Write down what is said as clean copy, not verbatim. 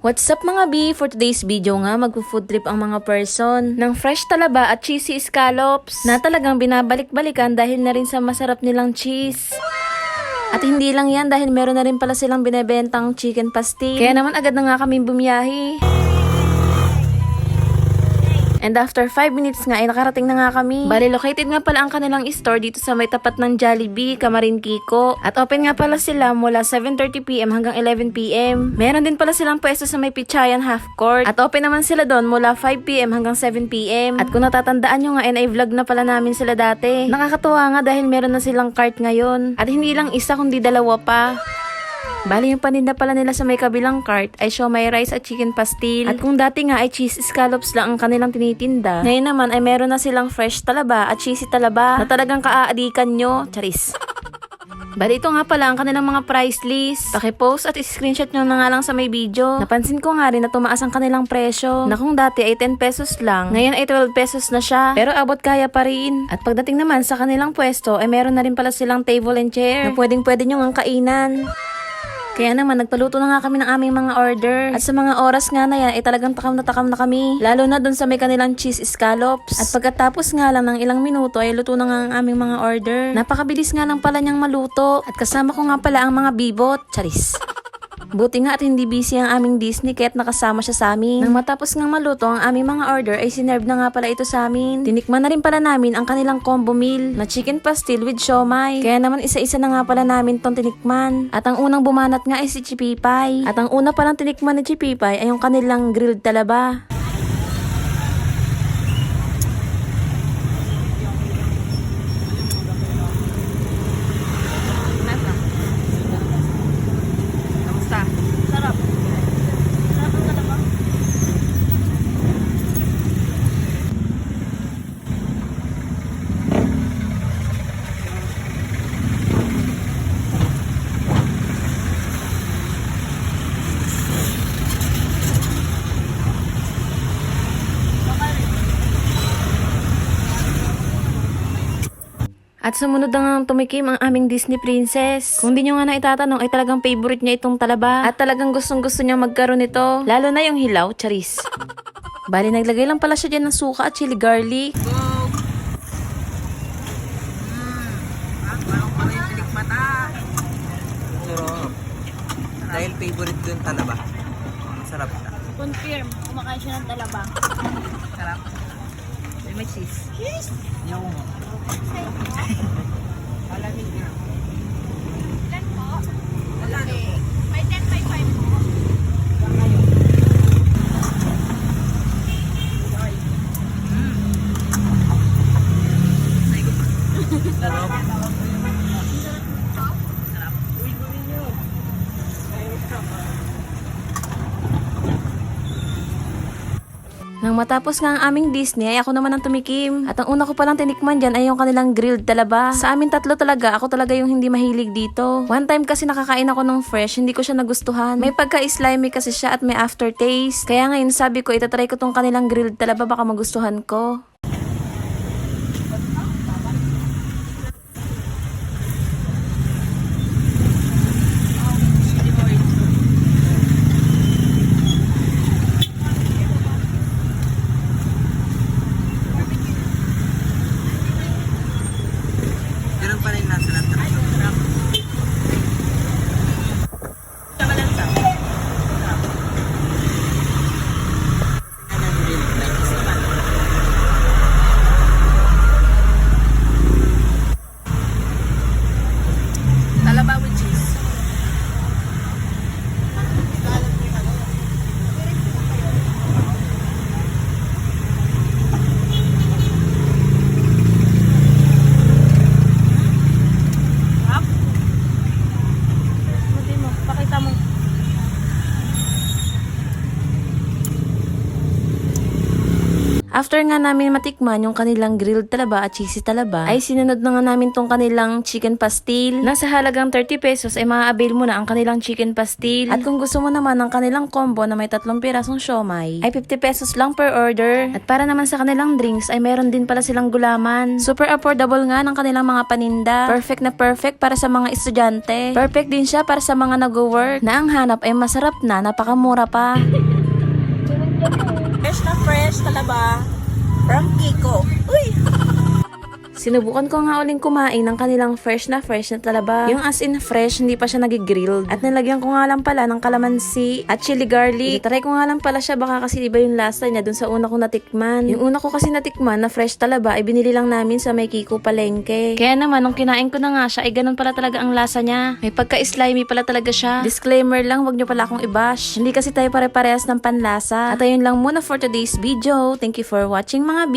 What's up mga B? For today's video nga, magpo-food trip ang mga person ng fresh talaba at cheesy scallops na talagang binabalik-balikan dahil na rin sa masarap nilang cheese. At hindi lang yan dahil meron na rin pala silang binebentang chicken pastil. Kaya naman agad na nga kami bumiyahi. And after 5 minutes nga ay nakarating na nga kami. Bali, located nga pala ang kanilang store dito sa may tapat ng Jollibee, Camarin Kiko. At open nga pala sila mula 7:30 PM hanggang 11 PM. Meron din pala silang pwesto sa may Pichayan Half Court. At open naman sila doon mula 5 PM hanggang 7 PM. At kung natatandaan nyo nga, vlog na pala namin sila dati. Nakakatuwa nga dahil meron na silang cart ngayon. At hindi lang isa kundi dalawa pa. Bali, yung paninda pala nila sa may kabilang cart ay siomai rice at chicken pastil. At kung dati nga ay cheese scallops lang ang kanilang tinitinda, ngayon naman ay meron na silang fresh talaba at cheesy talaba na talagang kaaadikan nyo. Charis. Bali, ito nga pala ang kanilang mga price list. Pakipost at screenshot nyo na nga lang sa may video. Napansin ko nga rin na tumaas ang kanilang presyo. Na kung dati ay 10 pesos lang, ngayon ay 12 pesos na siya. Pero abot kaya pa rin. At pagdating naman sa kanilang pwesto ay meron na rin pala silang table and chair na pwede nyo ngang kainan. Kaya naman, nagpaluto na nga kami ng aming mga order. At sa mga oras nga na yan, ay talagang takam na kami. Lalo na dun sa may kanilang cheese scallops. At pagkatapos nga lang ng ilang minuto, ay luto na nga ang aming mga order. Napakabilis nga lang pala niyang maluto. At kasama ko nga pala ang mga bibot. Charis. Buti nga at hindi busy ang aming Disney kaya't nakasama siya sa amin. Nang matapos ngang maluto ang aming mga order ay sinerve na nga pala ito sa amin. Tinikman na rin pala namin ang kanilang combo meal na chicken pastil with siomai. Kaya naman isa-isa na nga pala namin tong tinikman. At ang unang bumanat nga ay si Chipipay. At ang una palang tinikman ni Chipipay ay yung kanilang grilled talaba. At sumunod na nga tumikim ang aming Disney princess. Kung di nyo nga na itatanong ay talagang favorite niya itong talaba. At talagang gustong gusto niya magkaroon nito. Lalo na yung hilaw, charis. Bali, naglagay lang pala siya dyan ng suka at chili garlic. Dahil favorite ko yung talaba. Sarap na. Confirm, kumakain siya ng talaba. Sarap. May cheese. Cheese? Yung. Malamig na. Ilan po? Malaki. May 10 by 5 po. Sarap. Nang matapos nga ang aming Disney ay ako naman ang tumikim. At ang una ko palang tinikman dyan ay yung kanilang grilled talaba. Sa amin tatlo talaga, ako talaga yung hindi mahilig dito. One time kasi nakakain ako ng fresh, hindi ko siya nagustuhan. May pagka-slimy kasi siya at may aftertaste. Kaya ngayon sabi ko, itatry ko tong kanilang grilled talaba, baka magustuhan ko. Ganun pa rin nasa lahat. After nga namin matikman yung kanilang grilled talaba at cheesy talaba, ay sinunod na nga namin tong kanilang chicken pastil. Nasa halagang 30 pesos ay maa-avail mo na ang kanilang chicken pastil. At kung gusto mo naman ng kanilang combo na may 3 pirasong siomay, ay 50 pesos lang per order. At para naman sa kanilang drinks ay meron din pala silang gulaman. Super affordable nga ng kanilang mga paninda. Perfect na perfect para sa mga estudyante. Perfect din siya para sa mga nag-work na ang hanap ay masarap na, napakamura pa. Fresh talaba from Kiko. Uy! Sinubukan ko nga uling kumain ng kanilang fresh na talaba. Yung as in fresh, hindi pa siya nag-grilled. At nilagyan ko nga lang pala ng kalamansi at chili garlic. Try ko nga lang pala siya, baka kasi iba yung lasa niya dun sa una kong natikman. Yung una ko kasi natikman na fresh talaba ay binili lang namin sa may Kiko Palengke. Kaya naman, nung kinain ko na nga siya, ay ganun pala talaga ang lasa niya. May pagka-slimy pala talaga siya. Disclaimer lang, wag niyo pala akong i-bash. Hindi kasi tayo pare-parehas ng panlasa. At ayun lang muna for today's video. Thank you for watching mga B.